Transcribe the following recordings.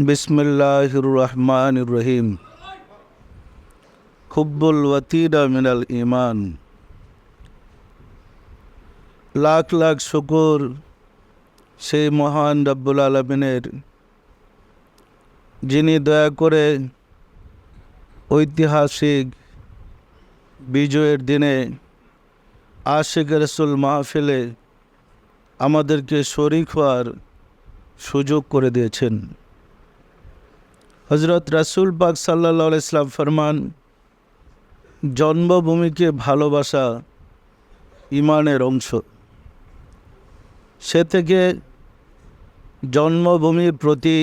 বিসমিল্লাহির রহমানির রহিম। হুব্বুল ওয়াতিনা মিনাল ঈমান। লাখ লাখ শুকর সেই মহান রব্বুল আলামিনের, যিনি দয়া করে ঐতিহাসিক বিজয়ের দিনে আশিক রাসূল মাহফিলে আমাদেরকে শরীক হওয়ার সুযোগ করে দিয়েছেন। হজরত রাসূল পাক সাল্লাল্লাহু আলাইহি ওয়াসাল্লাম ফরমান, জন্মভূমিকে ভালোবাসা ঈমানের অংশ। সে থেকে জন্মভূমির প্রতি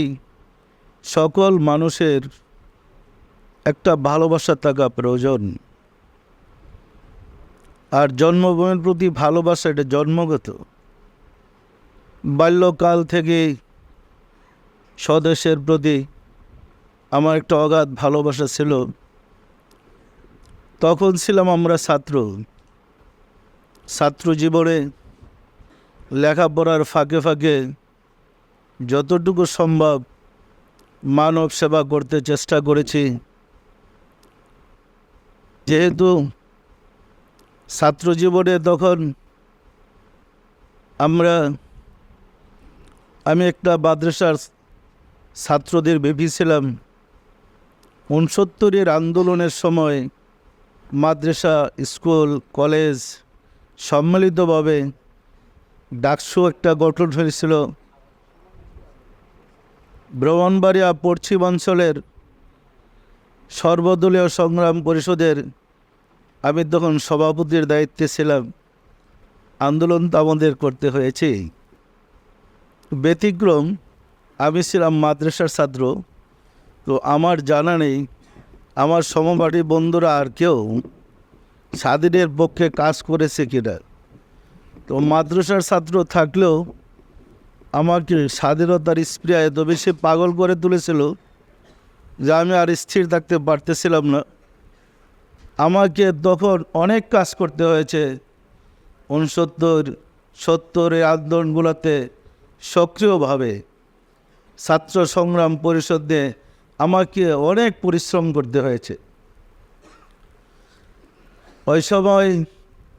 সকল মানুষের একটা ভালোবাসা থাকা প্রয়োজন। আর জন্মভূমির প্রতি ভালোবাসা এটা জন্মগত। বাল্যকাল থেকে স্বদেশের প্রতি আমার একটা অগাধ ভালোবাসা ছিল। তখন ছিলাম আমরা ছাত্র জীবনে লেখাপড়ার ফাঁকে ফাঁকে যতটুকু সম্ভব মানব সেবা করতে চেষ্টা করেছি। যেহেতু ছাত্র জীবনে তখন আমি একটা মাদ্রাসার ছাত্রদের ভিপি ছিলাম। 69-এর আন্দোলনের সময় মাদ্রাসা, স্কুল, কলেজ সম্মিলিতভাবে ডাকসু একটা গঠন হয়েছিল। ব্রাহ্মণবাড়িয়া পশ্চিমাঞ্চলের সর্বদলীয় সংগ্রাম পরিষদের আমি তখন সভাপতির দায়িত্বে ছিলাম। আন্দোলন তো আমাদের করতে হয়েছে। ব্যতিক্রম, আমি ছিলাম মাদ্রাসার ছাত্র। তো আমার জানা নেই আমার সমপাঠী বন্ধুরা আর কেউ স্বাধীনের পক্ষে কাজ করেছে কিনা। তো মাদ্রাসার ছাত্র থাকলেও আমাকে স্বাধীনতার স্প্রিয়া এত বেশি পাগল করে তুলেছিল যে আমি আর স্থির থাকতে পারতেছিলাম না। আমাকে তখন অনেক কাজ করতে হয়েছে। 69-70 আন্দোলনগুলোতে সক্রিয়ভাবে ছাত্র সংগ্রাম পরিষদে আমাকে অনেক পরিশ্রম করতে হয়েছে। ওই সময়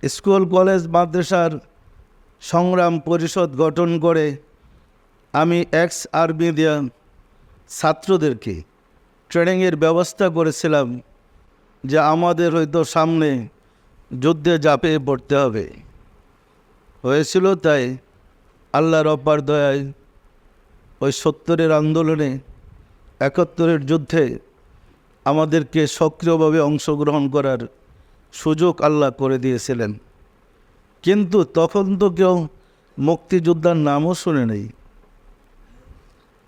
স্কুল, কলেজ, মাদ্রাসার সংগ্রাম পরিষদ গঠন করে আমি এক্স আর্মি দিয়া ছাত্রদেরকে ট্রেনিংয়ের ব্যবস্থা করেছিলাম যে আমাদের হয়তো সামনে যুদ্ধে ঝাঁপিয়ে পড়তে হবে। হয়েছিল তাই। আল্লাহর অপার দয়ায় ওই 70-এর আন্দোলনে, 71-এর যুদ্ধে আমাদেরকে সক্রিয়ভাবে অংশগ্রহণ করার সুযোগ আল্লাহ করে দিয়েছিলেন। কিন্তু তখন তো কেউ মুক্তিযোদ্ধার নামও শুনে নেই।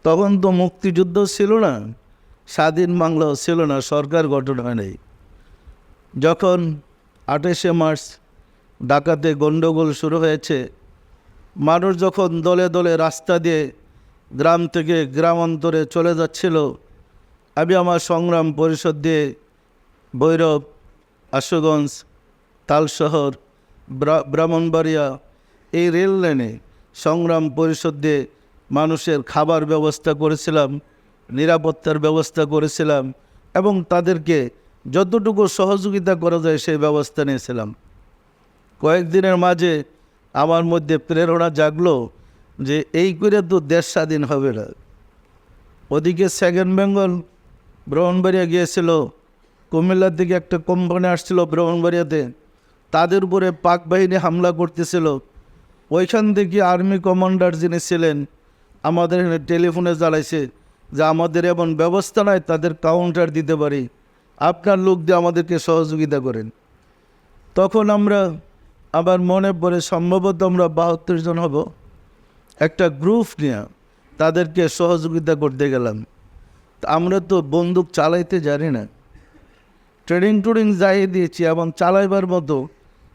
তখন তো মুক্তিযুদ্ধ ছিল না, স্বাধীন বাংলাও ছিল না, সরকার গঠন হয় নাই। যখন 28শে মার্চ ঢাকাতে গণ্ডগোল শুরু হয়েছে, মানুষ যখন দলে দলে রাস্তা দিয়ে গ্রাম থেকে গ্রামান্তরে চলে যাচ্ছিল, আমি আমার সংগ্রাম পরিষদ দিয়ে ভৈরব, আশুগঞ্জ, তালশহর, ব্রাহ্মণবাড়িয়া এই রেল লাইনে সংগ্রাম পরিষদ দিয়ে মানুষের খাবার ব্যবস্থা করেছিলাম, নিরাপত্তার ব্যবস্থা করেছিলাম এবং তাদেরকে যতটুকু সহযোগিতা করা যায় সেই ব্যবস্থা নিয়েছিলাম। কয়েকদিনের মাঝে আমার মধ্যে প্রেরণা জাগলো যে এই করে তো দেশ স্বাধীন হবে না। ওদিকে সেকেন্ড বেঙ্গল ব্রাহ্মণবাড়িয়া গিয়েছিল, কুমিল্লার দিকে একটা কোম্পানি আসছিল ব্রাহ্মণবাড়িয়াতে, তাদের উপরে পাক বাহিনী হামলা করতেছিল। ওইখান থেকে আর্মি কমান্ডার যিনি ছিলেন আমাদের এখানে টেলিফোনে জ্বালাইছে যে আমাদের এমন ব্যবস্থা নয় তাদের কাউন্টার দিতে পারি, আপনার লোক দিয়ে আমাদেরকে সহযোগিতা করেন। তখন আমরা আবার মনে পড়ে সম্ভবত আমরা 72 জন হব, একটা গ্রুপ নিয়ে তাদেরকে সহযোগিতা করতে গেলাম। আমরা তো বন্দুক চালাইতে জানি না, ট্রেনিং যাইয়ে দিয়েছি এবং চালাইবার মতো,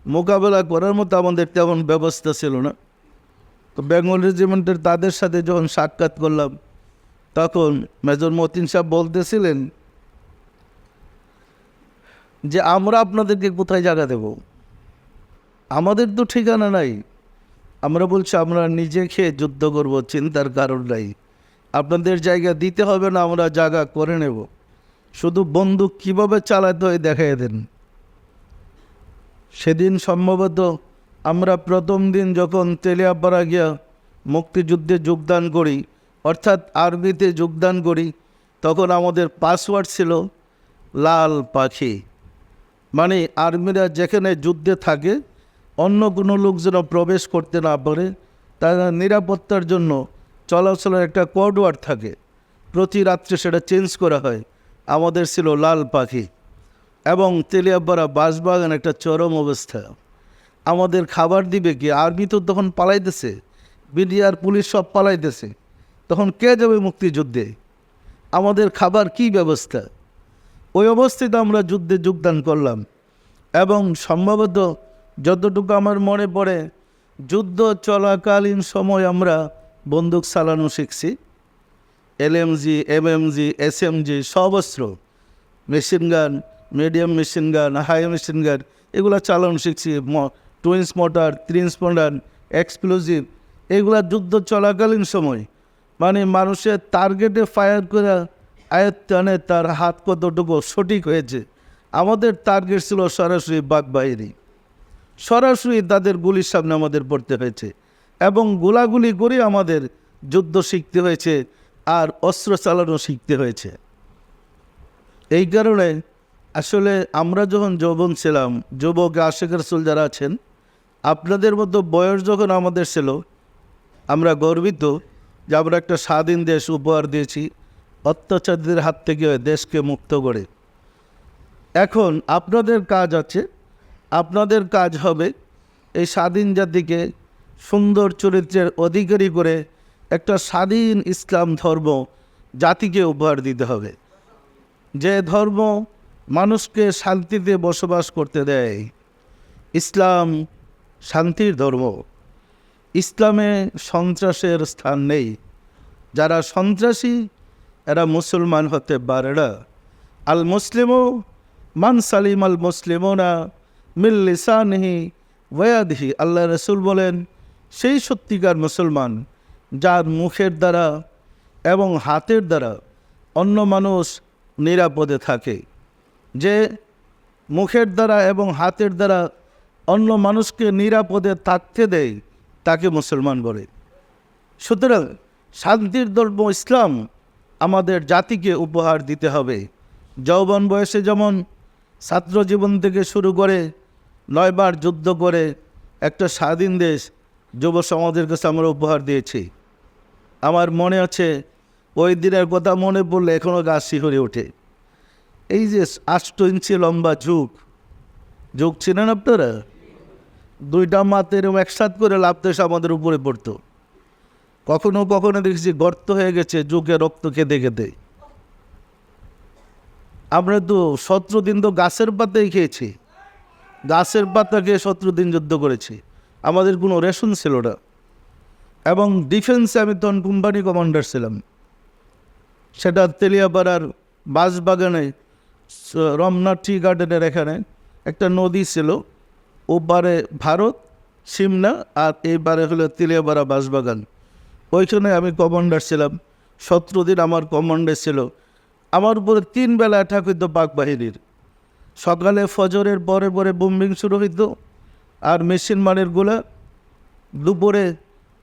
মোকাবেলা করার মতো আমাদের তেমন ব্যবস্থা ছিল না। তো বেঙ্গল রেজিমেন্টের তাদের সাথে যখন সাক্ষাৎ করলাম, তখন মেজর মতিন সাহেব বলতেছিলেন যে আমরা আপনাদেরকে কোথায় জায়গা দেব, আমাদের তো ঠিকানা নাই। আমরা বলছি আমরা নিজে খেয়ে যুদ্ধ করব, চিন্তার কারণ নাই। আপনাদের জায়গা দিতে হবে না, আমরা জায়গা করে নেব, শুধু বন্দুক কীভাবে চালাতে হয় দেখাই দেন। সেদিন সম্ভবত আমরা প্রথম দিন যখন তেলিয়াপাড়া গিয়া মুক্তিযুদ্ধে যোগদান করি, অর্থাৎ আর্মিতে যোগদান করি, তখন আমাদের পাসওয়ার্ড ছিল লাল পাখি। মানে আর্মিরা যেখানে যুদ্ধে থাকে অন্য কোনো লোক যেন প্রবেশ করতে না পারে, তারা নিরাপত্তার জন্য চলাচলের একটা কোড ওয়ার্ড থাকে, প্রতি রাত্রে সেটা চেঞ্জ করা হয়। আমাদের ছিল লাল পাখি। এবং তেলিয়াপাড়া বাঁশবাগান একটা চরম অবস্থা। আমাদের খাবার দিবে কি? আর্মি তো তখন পালাইতেছে, বিডিআর পুলিশ সব পালাইতেছে, তখন কে যাবে মুক্তিযুদ্ধে? আমাদের খাবার কি ব্যবস্থা? ওই অবস্থায় আমরা যুদ্ধে যোগদান করলাম। এবং সম্ভবত যতটুকু আমার মনে পড়ে, যুদ্ধ চলাকালীন সময় আমরা বন্দুক চালানো শিখছি। এলএমজি, এমএমজি, এসএমজি সব অস্ত্র, machine gun, medium machine gun, high machine gun, এগুলো চালানো শিখছি। Two inch mortar, three inch mortar, explosive, এগুলা যুদ্ধ চলাকালীন সময়। মানে মানুষের টার্গেটে ফায়ার করে আয়ত্তানে তার হাত কতটুকু সঠিক হয়েছে। আমাদের টার্গেট ছিল সরাসরি বাঘবাহিনী, সরাসরি তাদের গুলির সামনে আমাদের পড়তে হয়েছে এবং গোলাগুলি করে আমাদের যুদ্ধ শিখতে হয়েছে আর অস্ত্র চালানো শিখতে হয়েছে। এই কারণে আসলে আমরা যখন যৌবন ছিলাম, যুবক আশিক রাসূল যারা আছেন, আপনাদের মতো বয়স যখন আমাদের ছিল, আমরা গর্বিত যে আমরা একটা স্বাধীন দেশ উপহার দিয়েছি, অত্যাচারীদের হাত থেকে দেশকে মুক্ত করে। এখন আপনাদের কাজ আছে, আপনাদের কাজ হবে এই স্বাধীন জাতিকে সুন্দর চরিত্রের অধিকারী করে একটা স্বাধীন ইসলাম ধর্ম জাতিকে উপহার দিতে হবে, যে ধর্ম মানুষকে শান্তিতে বসবাস করতে দেয়। ইসলাম শান্তির ধর্ম। ইসলামে সন্ত্রাসের স্থান নেই। যারা সন্ত্রাসী এরা মুসলমান হতে পারে না। আল মুসলিমু মান সালিম আল মুসলিমুনা মিন লিসানিহি ওয়া ইয়াদিহি, আল্লাহ রাসূল বলেন, সেই সত্যিকার মুসলমান যার মুখের দ্বারা এবং হাতের দ্বারা অন্য মানুষ নিরাপদে থাকে। যে মুখের দ্বারা এবং হাতের দ্বারা অন্য মানুষকে নিরাপদে থাকতে দেয় তাকে মুসলমান বলে। সুতরাং শান্তির ধর্ম ইসলাম আমাদের জাতিকে উপহার দিতে হবে। যৌবন বয়সে যেমন ছাত্র জীবন থেকে শুরু করে 9 বার যুদ্ধ করে একটা স্বাধীন দেশ যুব সমাজের কাছে আমরা উপহার দিয়েছি। আমার মনে আছে, ওই দিনের কথা মনে পড়লে এখনও গা শিহরে ওঠে। এই যে 8 ইঞ্চি লম্বা যুগ ছিলেন আপনারা, 2টা মাথা এরকম একসাথ করে লাফতে এসে আমাদের উপরে পড়তো। কখনো কখনো দেখেছি গর্ত হয়ে গেছে যুগে রক্ত খেতে খেতে। আমরা তো 17 দিন তো গাছের পাতাই খেয়েছি, গাছের পাতা খেয়ে 17 দিন যুদ্ধ করেছি। আমাদের কোনো রেশন ছিল না। এবং ডিফেন্সে আমি তখন কোম্পানি কমান্ডার ছিলাম। সেটা তেলিয়াপাড়ার বাঁশবাগানে, রমনা টি গার্ডেনের এখানে একটা নদী ছিল, ওপারে ভারত সিমনা আর এইবারে হলো তেলিয়াপাড়া বাঁশবাগান। ওইখানে আমি কমান্ডার ছিলাম। 17 দিন আমার কমান্ডার ছিল। আমার উপরে 3 বেলা অ্যাটাক হইতো পাক বাহিনীর। সকালে ফজরের পরে পরে বোম্বিং শুরু হইতো আর মেশিন মানের গোলা। দুপুরে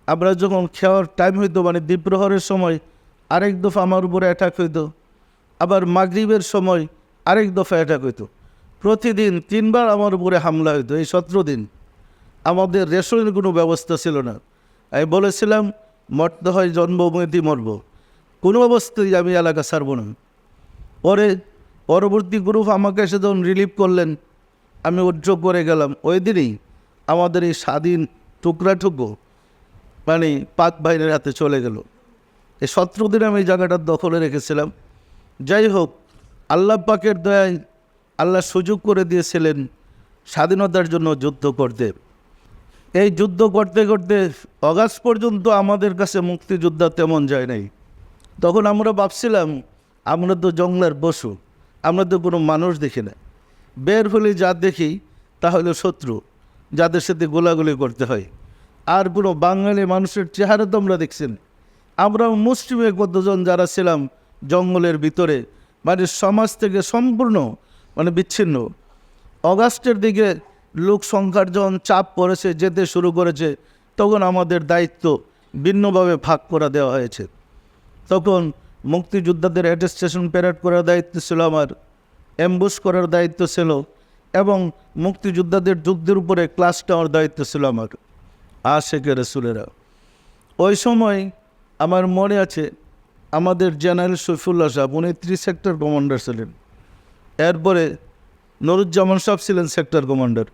আমরা যখন খাওয়ার টাইম হইতো, মানে দ্বীপ্রহরের সময় আরেক দফা আমার উপরে অ্যাটাক হইতো। আবার মাগরিবের সময় আরেক দফা অ্যাটাক হইতো। প্রতিদিন 3 বার আমার উপরে হামলা হইতো। এই 17 দিন আমাদের রেশনের কোনো ব্যবস্থা ছিল না। আমি বলেছিলাম, মরতে হয় জন্মভূমিতে মরব, কোনো অবস্থায় আমি এলাকা ছাড়ব না। পরবর্তী গ্রুপ আমাকে এসে যখন রিলিভ করলেন, আমি উদ্যোগ করে গেলাম। ওই দিনই আমাদের এই স্বাধীন টুকরাটুকু মানে পাক বাহিনীর হাতে চলে গেল। এই 17 দিন আমি এই জায়গাটা দখলে রেখেছিলাম। যাই হোক, আল্লাহ পাকের দয়ায় আল্লাহ সুযোগ করে দিয়েছিলেন স্বাধীনতার জন্য যুদ্ধ করতে। এই যুদ্ধ করতে করতে অগাস্ট পর্যন্ত আমাদের কাছে মুক্তিযোদ্ধা তেমন যায় নাই। তখন আমরা ভাবছিলাম, আমরা তো জঙ্গলের পশু, আমরা তো কোনো মানুষ দেখি না। বের হলে যা দেখি তা হলো শত্রু, যাদের সাথে গোলাগুলি করতে হয়। আর কোনো বাঙালি মানুষের চেহারা তো আমরা দেখছি না। আমরা মুসলিমে কতজন যারা ছিলাম জঙ্গলের ভিতরে, মানে সমাজ থেকে সম্পূর্ণ বিচ্ছিন্ন। অগাস্টের দিকে লোক সংখ্যার যখন চাপ পড়েছে, যেতে শুরু করেছে, তখন আমাদের দায়িত্ব ভিন্নভাবে ভাগ করে দেওয়া হয়েছে। তখন মুক্তিযোদ্ধাদের অ্যাটেস্টেশন প্যারেড করার দায়িত্ব ছিল আমার, অ্যাম্বুশ করার দায়িত্ব ছিল, এবং মুক্তিযোদ্ধাদের যুদ্ধের উপরে ক্লাস নেওয়ার দায়িত্ব ছিল আমার। আশেকে রসুলেরা ওই সময় আমার মনে আছে, আমাদের জেনারেল সৈফুল্লাহ সাহেব, উনি 3 সেক্টর কমান্ডার ছিলেন। এরপরে নুরুজ্জামান সাহেব ছিলেন সেক্টর কমান্ডার।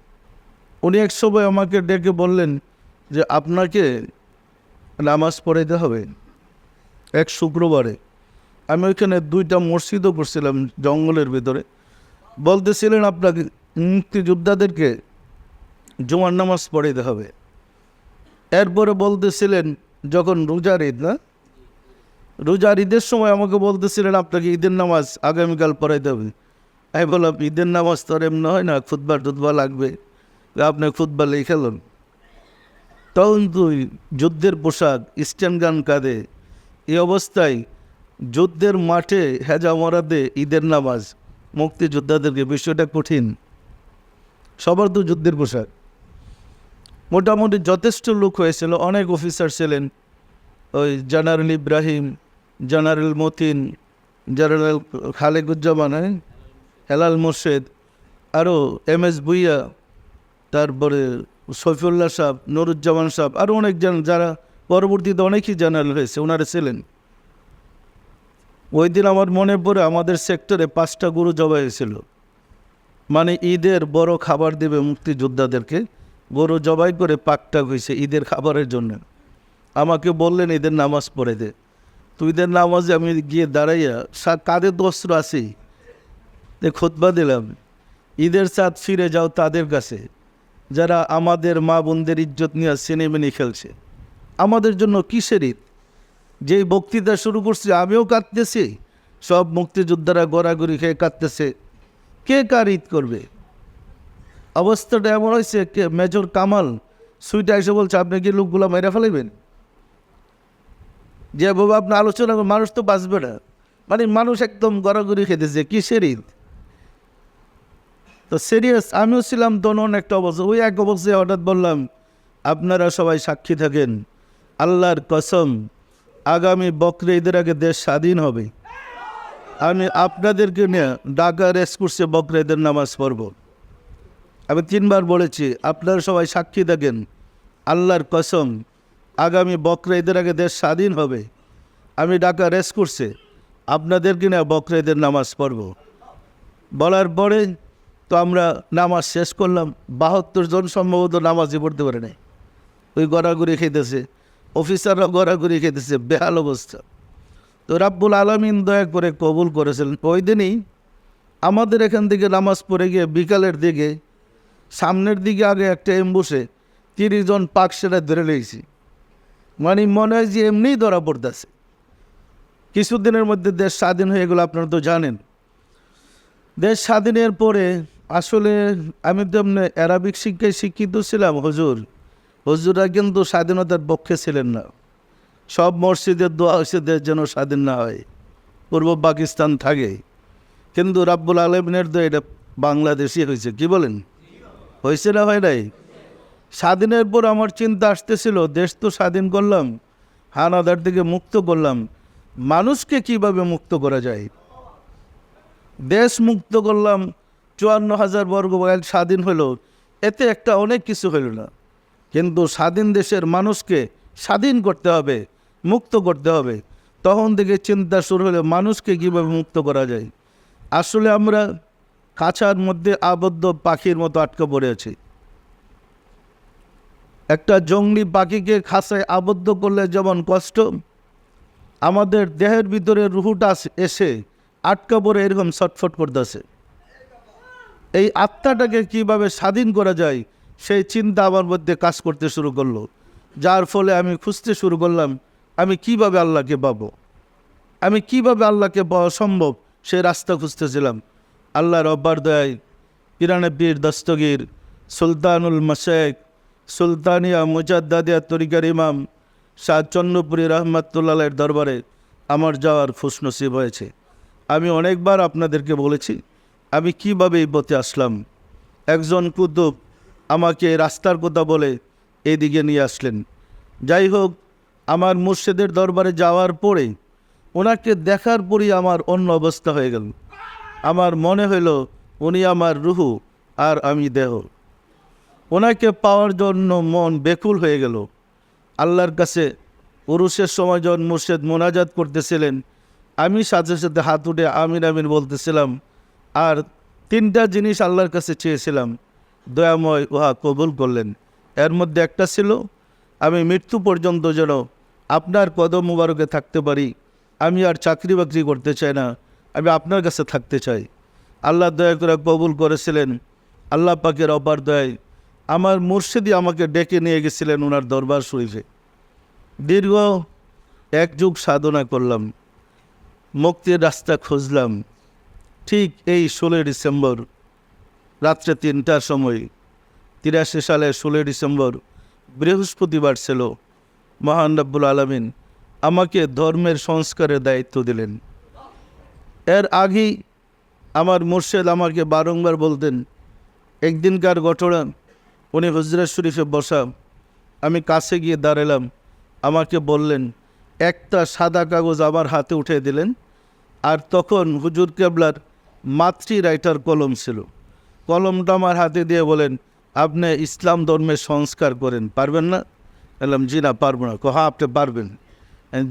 উনি এক সময় আমাকে ডেকে বললেন যে আপনাকে নামাজ পড়াইতে হবে এক শুক্রবারে। আমি ওইখানে 2টা মসজিদও করছিলাম জঙ্গলের ভিতরে। বলতেছিলেন আপনাকে মুক্তিযোদ্ধাদেরকে জুমার নামাজ পড়াইতে হবে। এরপরে বলতেছিলেন যখন রোজার ঈদ, রোজার ঈদের সময় আমাকে বলতেছিলেন আপনাকে ঈদের নামাজ আগামীকাল পড়াইতে হবে। আমি বললাম ঈদের নামাজ তো আর এমনি হয় না, টুতবা লাগবে, আপনি খুতবা লিখেলেন। তখন তুই যুদ্ধের পোশাক, স্ট্যান্ড গান কাঁধে, এই অবস্থায় যুদ্ধের মাঠে হেজা মরাদে ঈদের নামাজ মুক্তিযোদ্ধাদেরকে, বিষয়টা কঠিন। সবার তো যুদ্ধের পোশাক। মোটামুটি যথেষ্ট লোক হয়েছিল, অনেক অফিসার ছিলেন, ওই general Ibrahim, general Matin, general Khalequzzaman, Helal Morshed, আরও MS ভুইয়া, তারপরে সৈফুল্লাহ সাহেব, নুরুজ্জামান সাহেব, আরও অনেকজন যারা পরবর্তীতে অনেকই জেনারেল হয়েছে, ওনারা ছিলেন। ওই দিন আমার মনে পড়ে আমাদের সেক্টরে 5টা গরু জবাই হয়েছিল। মানে ঈদের বড় খাবার দেবে মুক্তিযোদ্ধাদেরকে, গরু জবাই করে পাকটা হয়েছে ঈদের খাবারের জন্য। আমাকে বললেন ঈদের নামাজ পড়ে দে। তো ঈদের নামাজে আমি গিয়ে দাঁড়াইয়া কাঁধে তো অস্ত্র আছি, খুতবা দিলাম, ঈদের চাঁদ ফিরে যাও তাদের কাছে যারা আমাদের মা বোনদের ইজ্জত নিয়ে সিনেমিনি খেলছে। আমাদের জন্য কিসের ঈদ? যেই বক্তৃতা শুরু করছি আমিও কাঁদতেছি, সব মুক্তিযোদ্ধারা গড়াগড়ি খেয়ে কাঁদতেছে। কে কার ঈদ করবে? অবস্থাটা এমন হয়েছে, মেজর কামাল সুইটা এসে বলছে আপনি কি লোকগুলো মেরে ফেলাইবেন? যে বাবা আপনি আলোচনা করেন, মানুষ তো বাঁচবে না। মানে মানুষ একদম গড়াগড়ি খেতেছে, কিসের ঈদ? তো সিরিয়াস আমিও ছিলাম তখন একটা অবস্থা। ওই এক অবস্থায় হঠাৎ বললাম আপনারা সবাই সাক্ষী থাকেন, আল্লাহর কসম আগামী বকরি ঈদের আগে দেশ স্বাধীন হবে। আমি আপনাদেরকে নিয়ে ঢাকা রেসকোর্সে বকরি ঈদের নামাজ পড়ব। আমি 3বার বলেছি আপনারা সবাই সাক্ষী থাকেন, আল্লাহর কসম আগামী বকরি ঈদের আগে দেশ স্বাধীন হবে। আমি ঢাকা রেসকোর্সে আপনাদেরকে নিয়ে বকরি ঈদের নামাজ পড়ব। বলার পরে তো আমরা নামাজ শেষ করলাম। 72 জন সম্ভবত নামাজই পড়তে পারে নাই, ওই গড়াগড়ি খেতেছে, অফিসাররা গড়াগড়ি খেতেছে, বেহাল অবস্থা। তো রাব্বুল আলামিন দয়া করে কবুল করেছিলেন। ওই দিনই আমাদের এখান থেকে নামাজ পড়ে গিয়ে বিকালের দিকে সামনের দিকে আগে একটা এম্বুসে 30 জন পাক সেটা ধরে লেগেছি। মানে মনে হয় যে এমনিই ধরা পড়তেছে। কিছুদিনের মধ্যে দেশ স্বাধীন হয়ে গেল, আপনারা তো জানেন। দেশ স্বাধীনের পরে আসলে আমি তো এমনি অ্যারাবিক শিক্ষায় শিক্ষিত ছিলাম। হুজুররা কিন্তু স্বাধীনতার পক্ষে ছিলেন না। সব মসজিদের দোয়া হয়েছে দেশ যেন স্বাধীন না হয়, পূর্ব পাকিস্তান থাকে। কিন্তু রাব্বুল আলামিনের তো এটা বাংলাদেশই হয়েছে। কি বলেন, হয়েছে না হয় নাই? স্বাধীনের পর আমার চিন্তা আসতেছিল, দেশ তো স্বাধীন করলাম, হানাদার থেকে মুক্ত করলাম, মানুষকে কিভাবে মুক্ত করা যায়? দেশ মুক্ত করলাম, 54,000 বর্গ মাইল স্বাধীন হলো, এতে একটা অনেক কিছু হলো না। কিন্তু স্বাধীন দেশের মানুষকে স্বাধীন করতে হবে, মুক্ত করতে হবে। তখন থেকে চিন্তা শুরু হলো মানুষকে কীভাবে মুক্ত করা যায়। আসলে আমরা খাঁচার মধ্যে আবদ্ধ পাখির মতো আটকে পড়ে আছি। একটা জংলি পাখিকে খাঁচায় আবদ্ধ করলে যেমন কষ্ট, আমাদের দেহের ভিতরে রুহুটা এসে আটকা পড়ে এরকম ছটফট করতেছে। এই আত্মাটাকে কিভাবে স্বাধীন করা যায় সেই চিন্তা আমার মধ্যে কাজ করতে শুরু করলো। যার ফলে আমি খুঁজতে শুরু করলাম আমি কিভাবে আল্লাহকে পাবো, আমি কিভাবে আল্লাহকে পাওয়া সম্ভব সেই রাস্তা খুঁজতেছিলাম। আল্লাহর অব্বার দয়ায় পিরানে পীর দস্তগীর, সুলতানুল মাশায়েখ, সুলতানিয়া মুজাদ্দাদিয়া তরিকার ইমাম শাহ চন্নপুরী রহমাতুল্লাহের দরবারে আমার যাওয়ার খুশনসিব হয়েছে। আমি অনেকবার আপনাদেরকে বলেছি আমি কিভাবে এই পথে আসলাম। একজন কুতুব আমাকে রাস্তার কথা বলে এইদিকে নিয়ে আসলেন। যাই হোক, আমার মুর্শিদের দরবারে যাওয়ার পরে ওনাকে দেখার পরই আমার অন্য অবস্থা হয়ে গেল। আমার মনে হইল উনি আমার রুহু আর আমি দেহ। ওনাকে পাওয়ার জন্য মন বেকুল হয়ে গেল। আল্লাহর কাছে পুরুষের সময় যখন মুর্শিদ মোনাজাত করতেছিলেন, আমি সাথে সাথে হাত উঠে আমিন আমিন বলতেছিলাম। আর তিনটা জিনিস আল্লাহর কাছে চেয়েছিলাম, দয়াময় উহা কবুল করলেন। এর মধ্যে একটা ছিল আমি মৃত্যু পর্যন্ত যেন আপনার কদম মুবারকে থাকতে পারি। আমি আর চাকরি বাকরি করতে চাই না, আমি আপনার কাছে থাকতে চাই। আল্লাহ দয়া করে কবুল করেছিলেন। আল্লাহ পাকের অপার দয়ায় আমার মুর্শিদি আমাকে ডেকে নিয়ে গেছিলেন ওনার দরবার শরীফে। দীর্ঘ এক যুগ সাধনা করলাম, মুক্তির রাস্তা খুঁজলাম। ঠিক এই 16 ডিসেম্বর রাত্রে 3টার সময় 83 সালের 16 ডিসেম্বর বৃহস্পতিবার ছিল, মহান রব্বুল আলামিন আমাকে ধর্মের সংস্কারের দায়িত্ব দিলেন। এর আগেই আমার মুর্শিদ আমাকে বারংবার বলতেন। একদিনকার ঘটনা, উনি হুজরা শরীফে বসা, আমি কাছে গিয়ে দাঁড়ালাম। আমাকে বললেন, একটা সাদা কাগজ আমার হাতে উঠে দিলেন। আর তখন হুজুর কেবলার মাতৃ রাইটার কলম ছিল। কলমটা আমার হাতে দিয়ে বলেন, আপনি ইসলাম ধর্মের সংস্কার করেন, পারবেন না? বললাম, জি না, পারবো না। হ্যাঁ, আপনি পারবেন।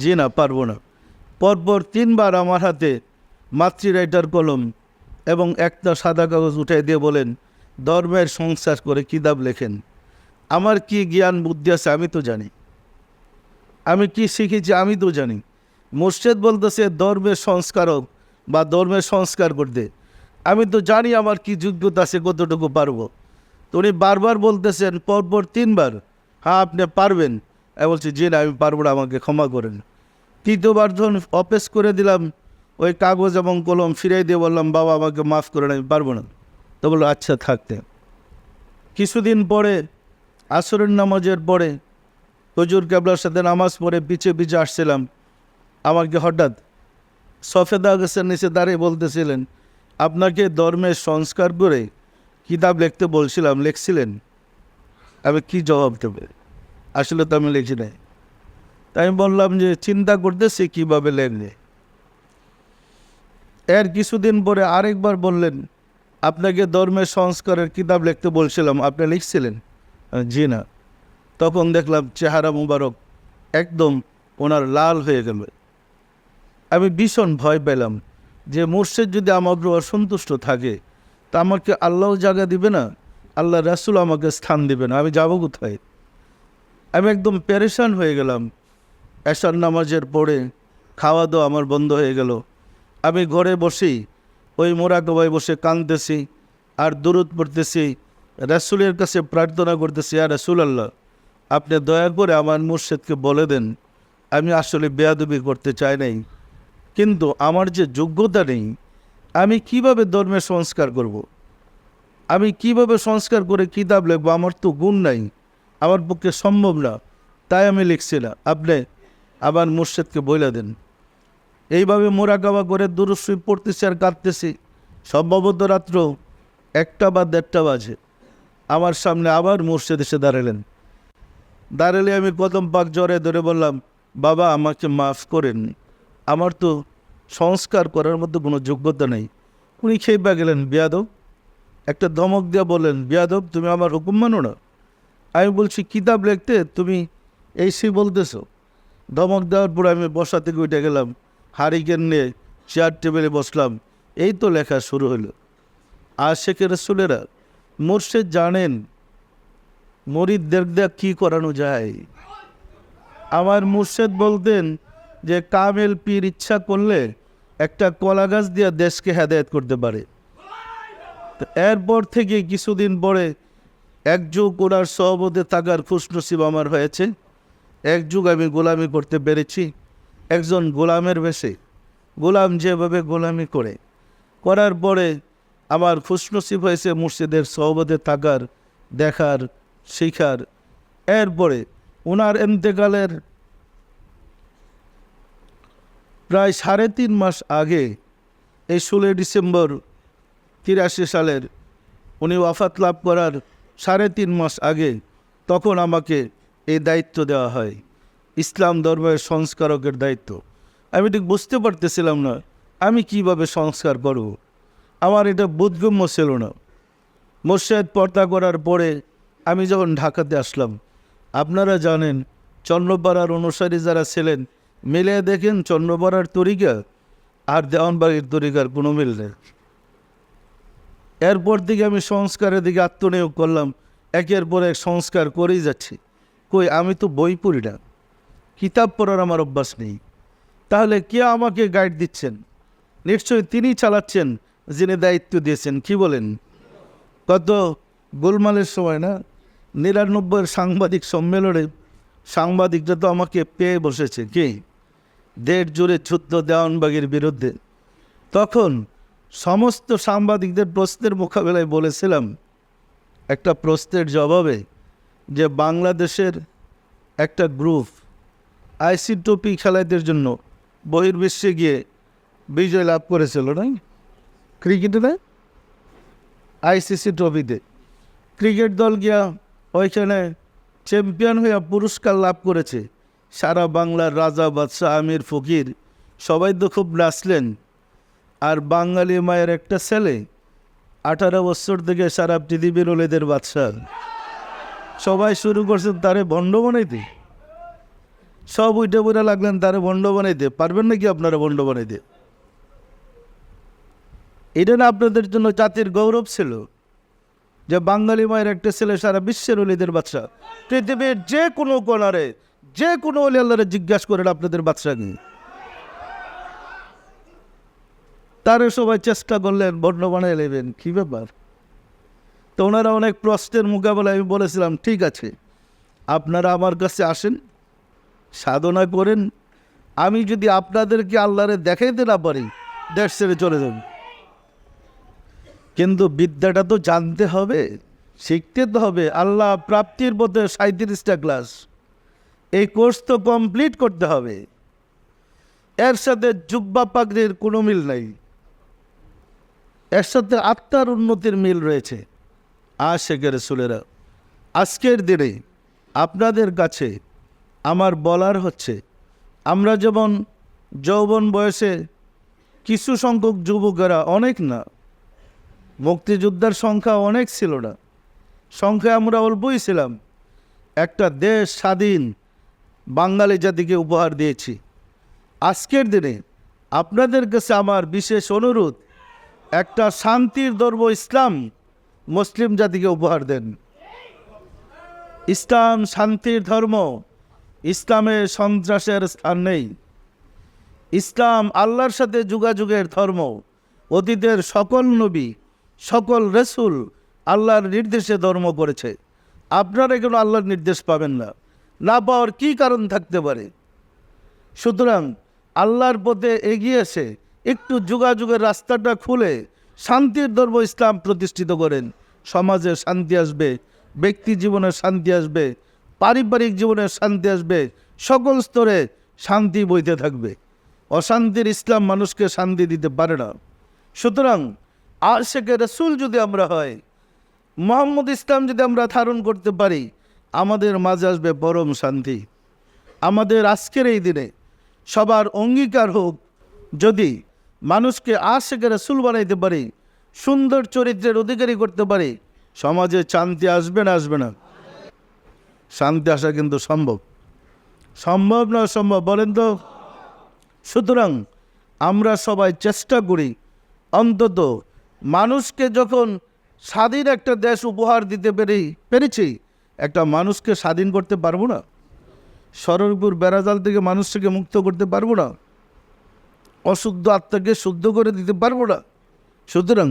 জি না, পারবো না। পরপর 3বার আমার হাতে মাতৃ রাইটার কলম এবং একটা সাদা কাগজ উঠাই দিয়ে বলেন, ধর্মের সংস্কার করে কিতাব লেখেন। আমার কি জ্ঞান বুদ্ধি আছে আমি তো জানি, আমি কি শিখেছি আমি তো জানি। মুর্শিদ বলতেছে ধর্মের সংস্কারক বা ধর্মের সংস্কার করতে, আমি তো জানি আমার কি যোগ্যতা আছে, কতটুকু পারবো। তো উনি বারবার বলতেছেন পরপর 3বার, হ্যাঁ আপনি পারবেন। আমি বলছি, জি না, আমি পারবো না, আমাকে ক্ষমা করেন। 3য়বার যখন অপেশ করে দিলাম, ওই কাগজ এবং কলম ফিরাই দিয়ে বললাম, বাবা আমাকে মাফ করেন, আমি পারবো না। তো বললো, আচ্ছা থাকতে। কিছুদিন পরে আসরের নামাজের পরে হুজুর কেবলার সাথে নামাজ পড়ে পিছে পিছে আসছিলাম। আমাকে হঠাৎ সফেদা গাছের নিচে দাঁড়িয়ে বলতেছিলেন, আপনাকে ধর্মের সংস্কার করে কিতাব লিখতে বলছিলাম, লিখছিলেন? আমি কি জবাব দেবে? আসলে তো আমি লিখি নাই। তাই আমি বললাম যে চিন্তা করতেছি কীভাবে লেখলে। এর কিছুদিন পরে আরেকবার বললেন, আপনাকে ধর্মের সংস্কারের কিতাব লিখতে বলছিলাম, আপনি লিখছিলেন? জি না। তখন দেখলাম চেহারা মুবারক একদম ওনার লাল হয়ে গেল। আমি ভীষণ ভয় পেলাম যে মুর্শিদ যদি আমার উপর অসন্তুষ্ট থাকে তা আমাকে আল্লাহ জায়গা দিবে না, আল্লাহ রাসূল আমাকে স্থান দিবে না, আমি যাব কোথায়? আমি একদম পেরেশান হয়ে গেলাম। এশার নামাজের পরে খাওয়া দাওয়া আমার বন্ধ হয়ে গেল। আমি ঘরে বসেই ওই মোরাকাবায় বসে কাঁদতেছি আর দুরূদ পড়তেছি, রাসূলের কাছে প্রার্থনা করতেছি, ইয়া রাসূলুল্লাহ, আপনি দয়া করে আমার মুর্শিদকে বলে দেন আমি আসলে বেয়াদবি করতে চাই নাই, কিন্তু আমার যে যোগ্যতা নেই, আমি কিভাবে ধর্মের সংস্কার করব? আমি কিভাবে সংস্কার করে কিতাব লিখবো? আমার তো গুণ নাই, আমার পক্ষে সম্ভব না। তাই আমি লিখছি না, আপনি আমার মুর্শিদকে বলে দেন। এইভাবে মোরাকাবা করে দুরূদ শরীফ পড়তেছি আর কাঁদতেছি। সম্ভবত রাত্র 1টা বা 1:30 বাজে। আমার সামনে আবার মুর্শিদ এসে দাঁড়ালেন। দাঁড়ালে আমি কদম পাক জড়ে ধরে বললাম, বাবা আমাকে মাফ করেন, আমার তো সংস্কার করার মধ্যে কোনো যোগ্যতা নেই। উনি খেপে গেলেন, বেয়াদব। একটা ধমক দিয়ে বললেন, বেয়াদব, তুমি আমার হুকুম মানো না? আমি বলছি কিতাব লিখতে তুমি এই সেই বলতেছো? ধমক দেওয়ার পরে আমি বসা থেকে উঠে গেলাম, হারিকেন নিয়ে চেয়ার টেবিলে বসলাম। এই তো লেখা শুরু হলো। আশিকে রাসূলেরা মুর্শিদ জানেন মুরিদদের দিয়ে কী করানো যায়। আমার মুর্শিদ বলতেন যে কামেল পীর ইচ্ছা করলে একটা কলা গাছ দিয়ে দেশকে হেদায়েত করতে পারে। তো এরপর থেকে কিছুদিন পরে এক যুগ ওনার সহবতে থাকার খুশনসিব আমার হয়েছে। এক যুগ আমি গোলামি করতে পেরেছি একজন গোলামের বেশে। গোলাম যেভাবে গোলামি করার পরে আমার খুশনসিব হয়েছে মুর্শিদের সহবতে থাকার, দেখার, শিখার। এরপরে ওনার ইন্তেকালের প্রায় 3.5 মাস আগে, এই 16 ডিসেম্বর 83 সালের, উনি ওয়াফাত লাভ করার 3.5 মাস আগে তখন আমাকে এই দায়িত্ব দেওয়া হয়, ইসলাম ধর্মের সংস্কারকের দায়িত্ব। আমি ঠিক বুঝতে পারতেছিলাম না আমি কিভাবে সংস্কার করব। আমার এটা বোধগম্য ছিল না। মসজিদ পর্দা করার পরে আমি যখন ঢাকাতে আসলাম, আপনারা জানেন চন্দ্রপাড়ার অনুসারী যারা ছিলেন মিলে দেখেন চন্দ্রপাড়ার তরিকা আর দেওয়ানবাড়ির তরিকার কোনো মিল নেই। এরপর থেকে আমি সংস্কারের দিকে আত্মনিয়োগ করলাম, একের পর এক সংস্কার করেই যাচ্ছি। কই, আমি তো বই পড়ি না, কিতাব পড়ার আমার অভ্যাস নেই, তাহলে কে আমাকে গাইড দিচ্ছেন? নিশ্চয়ই তিনি চালাচ্ছেন যিনি দায়িত্ব দিয়েছেন। কি বলেন? কত গোলমালের সময় না, 99 সাংবাদিক সম্মেলনে সাংবাদিকরা তো আমাকে পেয়ে বসেছে, কি দেড় জোরে যুদ্ধ দেওয়ানবাগের বিরুদ্ধে। তখন সমস্ত সাংবাদিকদের প্রশ্নের মোকাবেলায় বলেছিলাম একটা প্রশ্নের জবাবে যে বাংলাদেশের একটা গ্রুপ আইসি ট্রফি খেলাদের জন্য বহির্বিশ্বে গিয়ে বিজয় লাভ করেছিল, না ক্রিকেটে, না আইসিসি ট্রফিতে ক্রিকেট দল গিয়া ওইখানে চ্যাম্পিয়ন হইয়া পুরস্কার লাভ করেছে। সারা বাংলার রাজা বাদশাহ আমির ফকির সবাই তো খুব নাচলেন। আর বাঙালি মায়ের একটা ছেলে 18 বছর থেকে সারা পৃথিবীর ওলেদের বাদশাহ, সবাই শুরু করছেন তারে ভণ্ড বানাইতে। সব উইটে বুড়া লাগলেন তারে ভণ্ড বানাইতে। পারবেন নাকি আপনারা ভণ্ড বানাইতে? এটা না আপনাদের জন্য জাতির গৌরব ছিল যে বাঙালি মায়ের একটা ছেলে সারা বিশ্বের ওলিদের বাদশা। পৃথিবীর যে কোনো কোনারে যে কোনো ওলি আল্লাহরে জিজ্ঞাসা করেন আপনাদের বাদশা কি? তারে সবাই চেষ্টা করলেন বর্ণ বানাই নেবেন, কী ব্যাপার? তো ওনারা অনেক প্রশ্নের মোকাবেলায় আমি বলেছিলাম ঠিক আছে, আপনারা আমার কাছে আসেন, সাধনা করেন, আমি যদি আপনাদেরকে আল্লাহরে দেখাইতে না পারি দেশ ছেড়ে চলে যাব। কিন্তু বিদ্যাটা তো জানতে হবে, শিখতে তো হবে। আল্লাহ প্রাপ্তির পথে 37টা ক্লাস, এই কোর্স তো কমপ্লিট করতে হবে। এর সাথে জুব্বা পাগড়ির কোনো মিল নাই, এর সাথে আত্মার উন্নতির মিল রয়েছে। আশিকে রাসূলেরা, আজকের দিনে আপনাদের কাছে আমার বলার হচ্ছে, আমরা যেমন যৌবন বয়সে কিছু সংখ্যক যুবকেরা, অনেক না, মুক্তিযোদ্ধার সংখ্যা অনেক ছিল না, সংখ্যায় আমরা অল্পই ছিলাম, একটা দেশ স্বাধীন বাঙালি জাতিকে উপহার দিয়েছি। আজকের দিনে আপনাদের কাছে আমার বিশেষ অনুরোধ, একটা শান্তির ধর্ম ইসলাম মুসলিম জাতিকে উপহার দেন। ইসলাম শান্তির ধর্ম, ইসলামে সন্ত্রাসের স্থান নেই। ইসলাম আল্লাহর সাথে যোগাযোগের ধর্ম। অতীতের সকল নবী, সকল রসুল আল্লাহর নির্দেশে ধর্ম করেছে। আপনারা কেন আল্লাহর নির্দেশ পাবেন না? না পাওয়ার কী কারণ থাকতে পারে? সুতরাং আল্লাহর পথে এগিয়ে এসে একটু যোগাযোগের রাস্তাটা খুলে শান্তির ধর্ম ইসলাম প্রতিষ্ঠিত করেন। সমাজে শান্তি আসবে, ব্যক্তি জীবনে শান্তি আসবে, পারিবারিক জীবনে শান্তি আসবে, সকল স্তরে শান্তি বইতে থাকবে। অশান্তির ইসলাম মানুষকে শান্তি দিতে পারে না। সুতরাং আশিকে রাসূল যদি আমরা হয়, মুহাম্মদ ইসলাম যদি আমরা ধারণ করতে পারি, আমাদের মাঝে আসবে পরম শান্তি। আমাদের আজকের এই দিনে সবার অঙ্গীকার হোক, যদি মানুষকে আশিকে রাসূল বানাইতে পারি, সুন্দর চরিত্রের অধিকারী করতে পারি, সমাজে শান্তি আসবে না? আসবে না? শান্তি আসা কিন্তু সম্ভব। সম্ভব না অসম্ভব বলেন তো? সুতরাং আমরা সবাই চেষ্টা করি, অন্তত মানুষকে যখন স্বাধীন একটা দেশ উপহার দিতে পেরেছি, একটা মানুষকে স্বাধীন করতে পারবো না? শরীরপুর বেড়াজাল থেকে মানুষকে মুক্ত করতে পারবো না? অশুদ্ধ আত্মাকে শুদ্ধ করে দিতে পারবো না? সুতরাং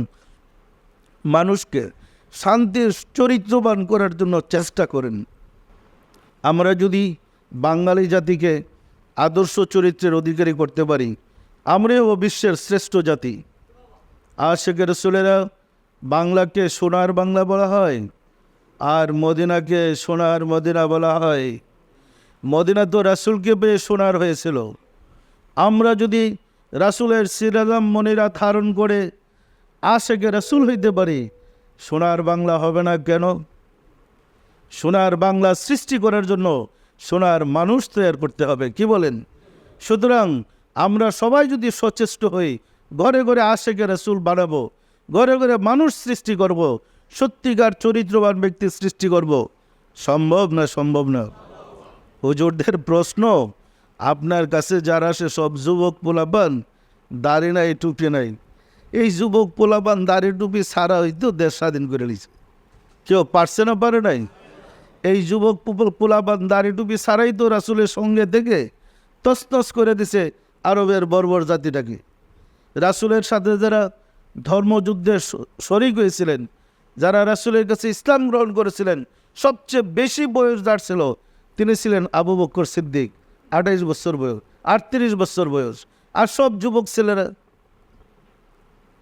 মানুষকে শান্তির চরিত্রবান করার জন্য চেষ্টা করেন। আমরা যদি বাঙালি জাতিকে আদর্শ চরিত্রের অধিকারী করতে পারি, আমরাও বিশ্বের শ্রেষ্ঠ জাতি। আশিকে রাসূলেরা, বাংলাকে সোনার বাংলা বলা হয়, আর মদিনাকে সোনার মদিনা বলা হয়। মদিনা তো রাসূলকে পেয়ে সোনার হয়েছিল, আমরা যদি রাসূলের সিরাজাম মনিরা ধারণ করে আশেকে রাসূল হইতে পারি, সোনার বাংলা হবে না কেন? সোনার বাংলা সৃষ্টি করার জন্য সোনার মানুষ তৈরি করতে হবে, কি বলেন? সুতরাং আমরা সবাই যদি সচেষ্ট হই, ঘরে ঘরে আশেকে রাসূল বানাবো, ঘরে ঘরে মানুষ সৃষ্টি করব, সত্যিকার চরিত্রবান ব্যক্তি সৃষ্টি করব, সম্ভব না? সম্ভব না। হুজুরদের প্রশ্ন, আপনার কাছে যারা আসে সব যুবক পোলাপান, দাড়ি নাই টুপি নাই। এই যুবক পোলাপান দাড়ি টুপি সারা হইতো দেশ স্বাধীন করে নিছে, কেউ পারছে না? পারে নাই। এই যুবক পোলাপান দাড়ি টুপি সারাই তো রাসূলের সঙ্গে থেকে তছনছ করে দিছে আরবের বর্বর জাতিটাকে। রাসূলের সাথে যারা ধর্মযুদ্ধে শরিক হয়েছিলেন, যারা রাসূলের কাছে ইসলাম গ্রহণ করেছিলেন, সবচেয়ে বেশি বয়স যার ছিল তিনি ছিলেন আবু বকর সিদ্দিক, 28 বছর বয়স, 38 বছর বয়স। আর সব যুবক ছেলেরা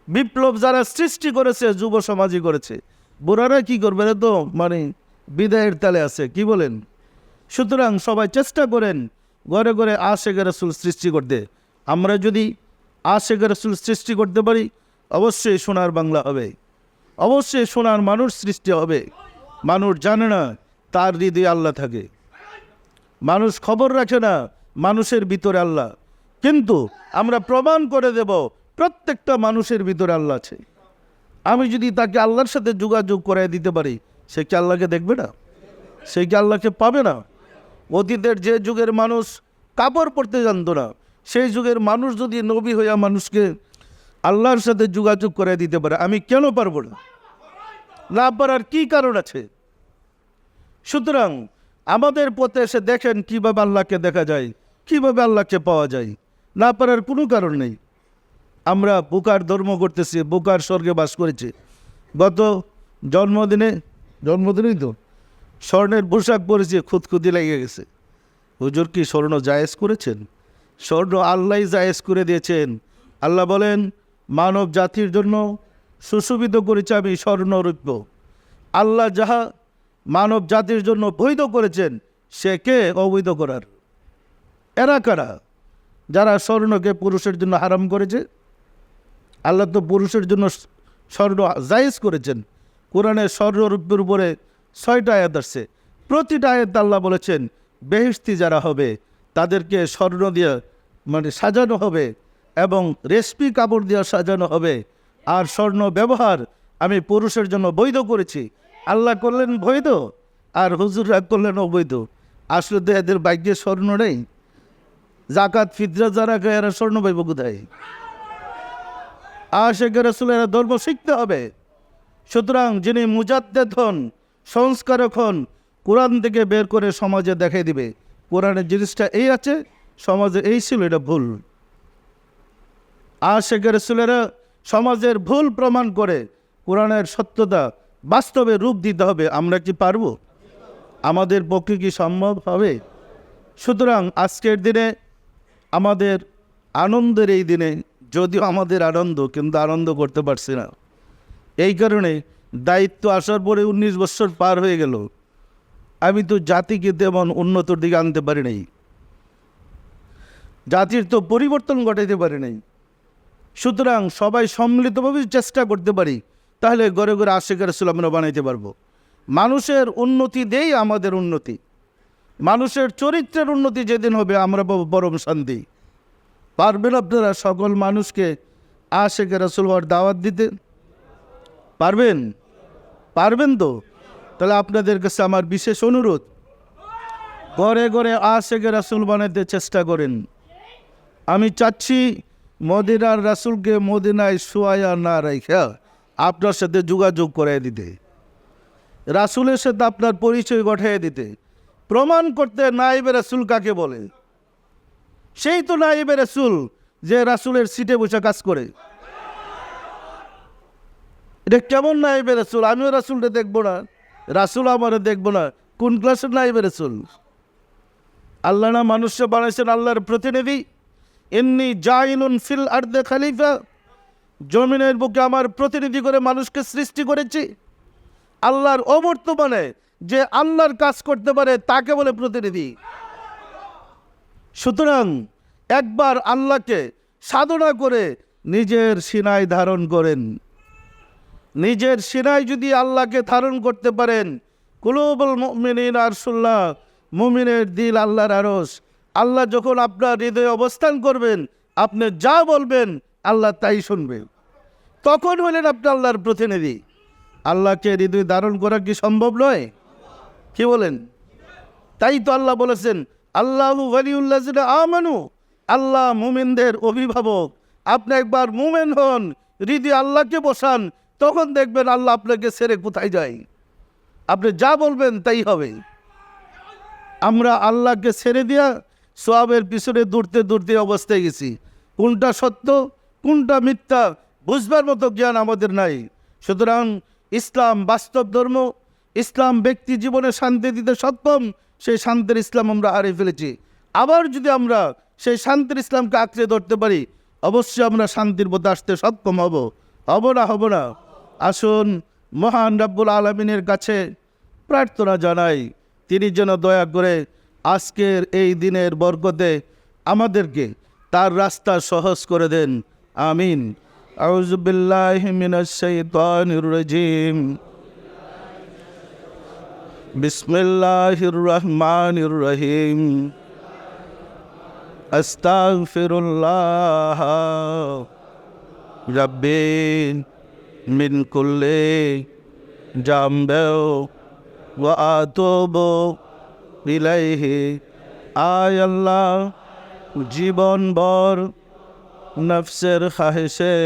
বিপ্লব যারা সৃষ্টি করেছে যুব সমাজই করেছে, বুড়ারা কি করবে? না তো মানে বিদায়ের তালে আছে, কি বলেন? সুতরাং সবাই চেষ্টা করেন ঘরে ঘরে আশেকে রাসূল সৃষ্টি করতে। আমরা যদি আশেকে রাসূল সৃষ্টি করতে পারি, অবশ্যই সোনার বাংলা হবে, অবশ্যই সোনার মানুষ সৃষ্টি হবে। মানুষ জানে না তার হৃদয়ে আল্লাহ থাকে, মানুষ খবর রাখে না মানুষের ভিতরে আল্লাহ, কিন্তু আমরা প্রমাণ করে দেব প্রত্যেকটা মানুষের ভিতরে আল্লাহ আছে। আমি যদি তাকে আল্লাহর সাথে যোগাযোগ করে দিতে পারি, সে কি আল্লাহকে দেখবে না? সে কি আল্লাহকে পাবে না? অতীতের যে যুগের মানুষ কাপড় পরতে জানতো না, সেই যুগের মানুষ যদি নবী হইয়া মানুষকে আল্লাহর সাথে যোগাযোগ করে দিতে পারে, আমি কেন পারবো না? না পারার কি কারণ আছে? সুতরাং আমাদের পথে এসে দেখেন কিভাবে আল্লাহকে দেখা যায়, কিভাবে আল্লাহকে পাওয়া যায়। না পারার কোনো কারণ নেই। আমরা বুকার ধর্ম করতেছি, বুকার স্বর্গে বাস করেছি। গত জন্মদিনেই তো স্বর্ণের পোশাক পরেছি, খুঁতখুতি লেগে গেছে। হুজুর কি স্বর্ণ জায়েজ করেছেন? স্বর্ণ আল্লাহ জায়েজ করে দিয়েছেন। আল্লাহ বলেন, মানব জাতির জন্য সুশোভিত করেছে আমি স্বর্ণরৌপ্য। আল্লাহ যাহা মানব জাতির জন্য বৈধ করেছেন, সে কে অবৈধ করার? এরা কারা? যারা স্বর্ণকে পুরুষের জন্য হারাম করেছে। আল্লাহ তো পুরুষের জন্য স্বর্ণ জায়েজ করেছেন। কোরআনে স্বর্ণরূপের উপরে 6টা আয়াত আসছে। প্রতিটা আয়াত আল্লাহ বলেছেন বেহেশতি যারা হবে তাদেরকে স্বর্ণ দিয়ে মানে সাজানো হবে এবং রেশমি কাপড় দিয়ে সাজানো হবে। আর স্বর্ণ ব্যবহার আমি পুরুষের জন্য বৈধ করেছি। আল্লাহ করলেন বৈধ আর হুজুররা করলেন অবৈধ। আসলে তো এদের ভাগ্যে স্বর্ণ নেই। জাকাত ফিতরা যারা খায় এরা স্বর্ণ পাইব কোথায়? আশিকে রাসূল এরা ধর্ম শিখতে হবে। সুতরাং যিনি মুজাদ্দেদ হন, সংস্কারক হন, কোরআন থেকে বের করে সমাজে দেখাই দিবে কোরআনের জিনিসটা এই আছে, সমাজে এই ছিল, এটা ভুল। আশিকে রাসূলেরা সমাজের ভুল প্রমাণ করে কোরআনের সত্যতা বাস্তবে রূপ দিতে হবে। আমরা কি পারবো? আমাদের পক্ষে কি সম্ভব হবে? সুতরাং আজকের দিনে আমাদের আনন্দের এই দিনে, যদিও আমাদের আনন্দ, কিন্তু আনন্দ করতে পারছি না। এই কারণে দায়িত্ব আসার পরে 19 বছর পার হয়ে গেল, আমি তো জাতিকে তেমন উন্নতর দিকে আনতে পারি নাই, জাতির তো পরিবর্তন ঘটাইতে পারি নাই। সুতরাং সবাই সম্মিলিতভাবে চেষ্টা করতে পারি, তাহলে ঘরে ঘরে আশিকে রাসূল আমরা বানাইতে পারবো। মানুষের উন্নতি দেই আমাদের উন্নতি, মানুষের চরিত্রের উন্নতি যেদিন হবে আমরা পাবো পরম শান্তি। পারবেন আপনারা সকল মানুষকে আশিকে রাসূল হওয়ার দাওয়াত দিতে? পারবেন? পারবেন তো? তাহলে আপনাদের কাছে আমার বিশেষ অনুরোধ, ঘরে ঘরে আশিকে রাসূল বানাইতে চেষ্টা করেন। আমি চাচ্ছি মদিনার রাসূলকে মদিনায় শোয়া না রাইখা আপনার সাথে যোগাযোগ করে দিতে, রাসূলের সাথে আপনার পরিচয় ঘটাইয়া দিতে, প্রমাণ করতে নায়েবে রাসূল কাকে বলে। সেই তো নায়েবে রাসূল যে রাসূলের সিটে বসে কাজ করে। এটা কেমন নায়েবে রাসূল? আমিও রাসূলকে দেখবো না, রাসূল আমারে দেখবো না, কোন ক্লাসের নায়েবে রাসূল? আল্লাহ না মানুষকে বানাইছেন আল্লাহর প্রতিনিধি। ইন্নী জাইলুন ফিল আরদে খলিফা, জমিনের বুকে আমার প্রতিনিধি করে মানুষকে সৃষ্টি করেছি। আল্লাহর অবর্তমানে যে আল্লাহর কাজ করতে পারে তাকে বলে প্রতিনিধি। সুতরাং একবার আল্লাহকে সাধনা করে নিজের সিনায় ধারণ করেন। নিজের সিনায় যদি আল্লাহকে ধারণ করতে পারেন, কুলুবুল মুমিনিন আরশুল্লাহ, মুমিনের দিল আল্লাহর আরশ। আল্লাহ যখন আপনার হৃদয়ে অবস্থান করবেন, আপনি যা বলবেন আল্লাহ তাই শুনবে। তখন হলেন আপনি আল্লাহর প্রতিনিধি। আল্লাহকে হৃদয়ে ধারণ করা কি সম্ভব নয়? কি বলেন? তাই তো আল্লাহ বলেছেন, আল্লাহু ওয়ালিউল্লাযিনা আমানু, আল্লাহ মুমিনদের অভিভাবক। আপনি একবার মুমিন হন, হৃদয়ে আল্লাহকে বসান, তখন দেখবেন আল্লাহ আপনাকে ছেড়ে কোথায় যায়। আপনি যা বলবেন তাই হবে। আমরা আল্লাহকে ছেড়ে দিয়া সওয়াবের পিছনে দৌড়তে দৌড়তে অবস্থায় গেছি। কোনটা সত্য কোনটা মিথ্যা বুঝবার মতো জ্ঞান আমাদের নাই। সুতরাং ইসলাম বাস্তব ধর্ম, ইসলাম ব্যক্তি জীবনে শান্তি দিতে সক্ষম। সেই শান্তির ইসলাম আমরা হারিয়ে ফেলেছি। আবার যদি আমরা সেই শান্তির ইসলামকে আঁকড়ে ধরতে পারি, অবশ্যই আমরা শান্তির পথে আসতে সক্ষম হব না? আসুন মহান রাব্বুল আলামিনের কাছে প্রার্থনা জানাই, তিনি যেন দয়া করে আজকের এই দিনের বরকতে আমাদেরকে তার রাস্তা সহজ করে দেন। আমিন। আউযু বিল্লাহি মিনাশ শাইতানির রাজিম। বিসমিল্লাহির রহমানির রহিম। আস্তাগফিরুল্লাহ রাব্বি মিন কুল্লি জামবি ওয়া আতুবু ইলাইহি। আয় আল্লাহ, জীবনভর নফসের খাহিশে,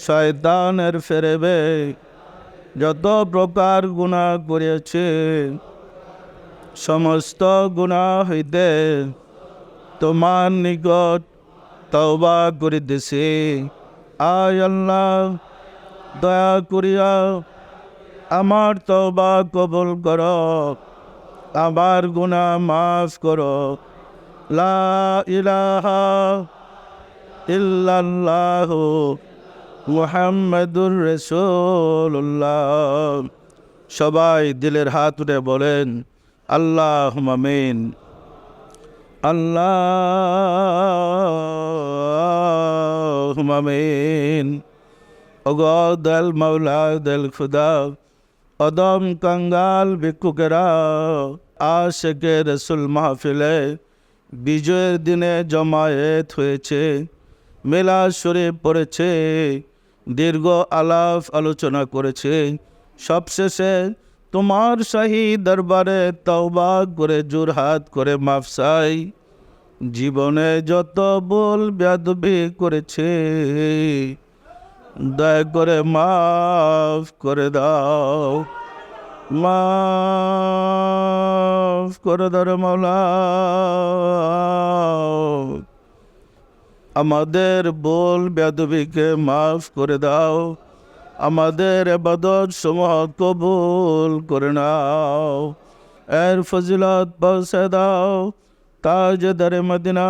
শয়তানের ফেরেবে যত প্রকার গুনাহ করেছে, সমস্ত গুনাহ হইতে তোমার নিকট তওবা করিতেছি। আয় আল্লাহ, দয়া করিয়া আমার তওবা কবুল করো, আমার গুনাহ মাফ করো। লা ইলাহা ইল্লাল্লাহু মুহাম্মাদুর রাসূলুল্লাহ। সবাই দিলের হাত উঠে বলেন আল্লাহুম্মা আমিন। আল্লাহুম্মা আমিন। ওগো দয়াল মাওলা, দয়াল খুদা, অদম কাঙ্গাল ভিক্ষুকেরা আশিকে রসুল মাহফিলে বিজয়ের দিনে জমায়েত হয়েছে, মিলাদ শরীফ পড়েছে, দীর্ঘ আলাপ আলোচনা করেছে। সবশেষে তোমার শাহী দরবারে তওবা করে জোরহাত করে মাফ চাই। জীবনে যত ভুল বেয়াদবি করেছে, দয়া করে মাফ করে দাও, মাফ করে দাও মাওলা। আমাদের ভুল বেয়াদবিকে মাফ করে দাও, আমাদের ইবাদত সমূহ কবুল করে নাও। এর ফজিলত পৌঁছে দাও তাজদার মদিনা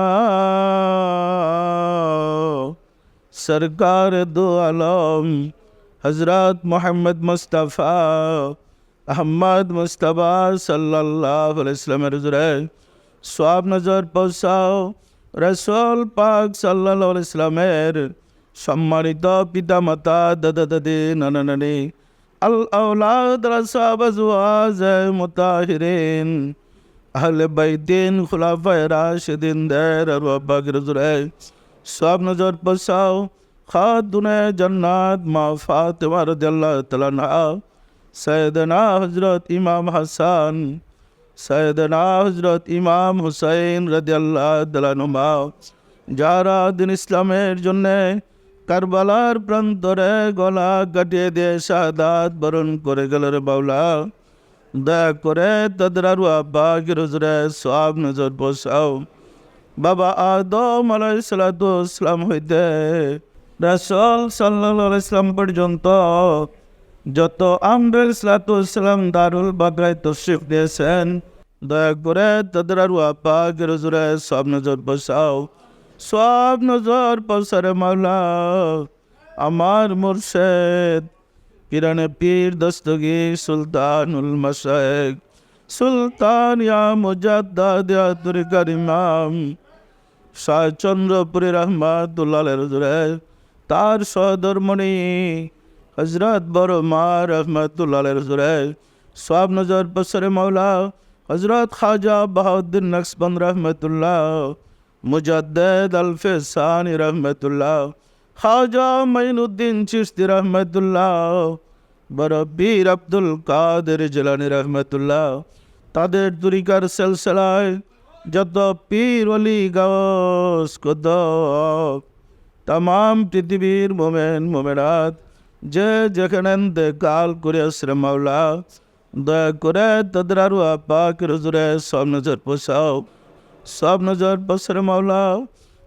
सरकार दो आलम हज़रत मोहम्मद मुस्तफ़ा अहमद मुस्तफ़ा सल्लल्लाहु अलैहि वसल्लम हुज़ूरे स्वाब नज़र पहुँचाओ। रसूल पाक सल्लल्लाहु अलैहि वसल्लमेर सम्मानित पिता माता दादा दादी नाना नानी अल औलाद रसाब अज़वाज मुताहिरीन अहले बैतिन खुलाफाए राशिदीन देर अरबाब हुज़ूरे सब नजर पसाओ। खातूने जन्नत माँ फातिमा रज़ियल्लाहु तआला अन्हा, सैयदना हज़रत इमाम हसन, सैयदना हज़रत इमाम हुसैन रज़ियल्लाहु तआला अन्हुमा যারা দিন ইসলামের জন্যে কারবালার প্রান্তরে গলা কাটিয়ে দিয়ে শাহাদাত বরণ করে গেল রে বাউলা, দয়া করে তাদের আরওয়াহ পাকের হুজুরে সওয়াব নজর পৌঁছাও। বাবা আদম আলাইহিসসালাম হইতে রাসূল সাল্লাল্লাহু আলাইহি ওয়াসাল্লাম পর্যন্ত যত আম্বিয়া আলাইহিসসালাম দারুল বাকরায় তশরিফ দিয়েছেন, দয়া করে তাদের আরওয়াহ পাকের হুজুরে সওয়াব নজর পৌঁছাও, সওয়াব নজর পৌঁছারে মাওলা। আমার মুর্শিদ পিরানে পীর দস্তগীর সুলতানুল মাশায়েখ সুলতান ইয়া মুজাদ্দাদ ইয়া তরিকার ইমাম শাহ চন্দ্রপুরী রহমাতুল্লাহ হুজুরে তার সহধর্মণি হজরত বড় মা রহমাতুল্লাহ হুজুরে সব নজর বসরে মৌলা হজরত খাজা বাহাউদ্দিন নকশবন্দ রহমতুল্লাহ মুজাদ্দেদ আলফে সানি রহমতুল্লাহ খাজা মাইনুদ্দিন চিশতি রহমতুল্লাহ বড় বীর আব্দুল কাদের জিলানী রহমতুল্লাহ তাদের তরিকার সিলসিলায় যত পীর ওলি গাউস কুতুব তাম পৃথিবীর মোমেন মোমেনাত যে যেখানে কাল করে আসরে মাওলা দয়া করে তাদের আরো পাকের হুজুরে সব নজর পোষাও সব নজর বসরে মাওলা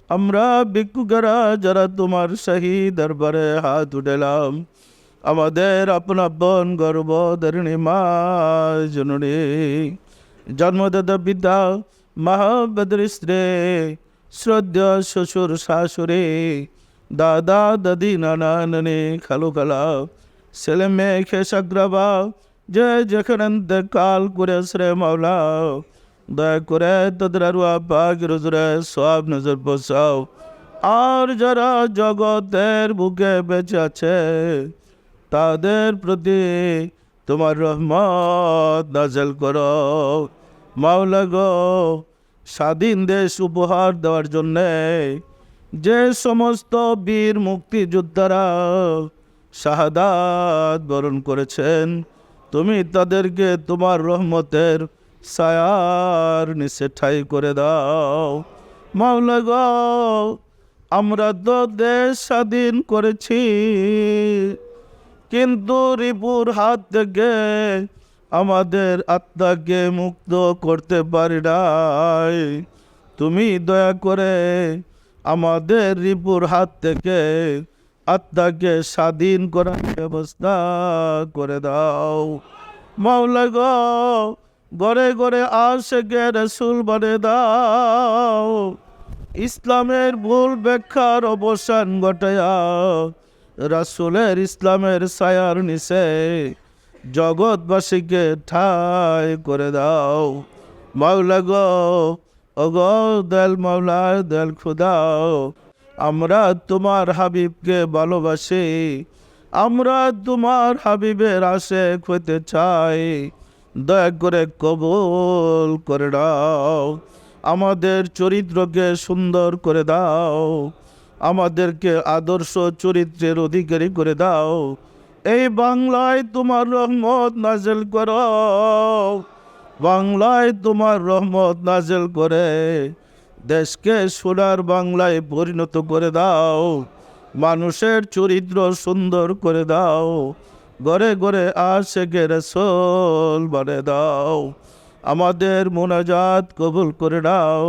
আমরা ভিক্ষুকেরা যারা তোমার শাহী দরবারে হাত উঠেলাম আমাদের আপনা বোন গর্ব ধরণী মা জননী জন্মদাতা পিতা মহাবদর স্ত্রী শ্রদ্ধা শ্বশুর শাশুড়ি দাদা দাদি নানা নানি খালু খালা ছেলে মেয়ে খেসাগ্রাবা যে যেখানে কাল করে শ্রে মাওলা দয়া করে তাদের আরো পাকের হুজুরে সব নজর বসাও আর যারা জগতের বুকে বেঁচে আছে তাদের প্রতি তোমার রহমত নাজেল করো মাওলা গো স্বাধীন দেশ উপহার দেওয়ার জন্যে যে সমস্ত বীর মুক্তিযোদ্ধারা শাহাদাত বরণ করেছেন তুমি তাদেরকে তোমার রহমতের ছায়ার নিচে ঠাঁই করে দাও মাওলা গো আমরা তো দেশ স্বাধীন করেছি কিন্তু রিপুর হাত থেকে আমাদের আত্মাকে মুক্ত করতে পারি নাই তুমি দয়া করে আমাদের রিপুর হাত থেকে আত্মাকে স্বাধীন করার ব্যবস্থা করে দাও মাওলা গো ঘরে ঘরে আশিকে রাসূল বানিয়ে দাও ইসলামের ভুল ব্যাখ্যার অবসান ঘটায়া রাসূলের ইসলামের ছায়ার নিচে জগৎবাসীকে ঠাঁই করে দাও মাওলা গো ওগো দয়াল মাওলা দয়াল খুদাও আমরা তোমার হাবিবকে ভালোবাসি আমরা তোমার হাবিবের আশিক হতে চাই দয়া করে কবুল করে দাও আমাদের চরিত্রকে সুন্দর করে দাও আমাদেরকে আদর্শ চরিত্রের অধিকারী করে দাও এই বাংলায় তোমার রহমত নাজেল করো বাংলায় তোমার রহমত নাজেল করে দেশকে সোনার বাংলায় পরিণত করে দাও মানুষের চরিত্র সুন্দর করে দাও ঘরে ঘরে আশিকে রাসূল বানিয়ে দাও আমাদের মোনাজাত কবুল করে দাও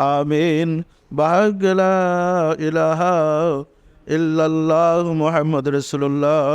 আমিন বাহাগ্লা ইলাহা ইল্লাল্লাহ মুহাম্মদ রাসূলুল্লাহ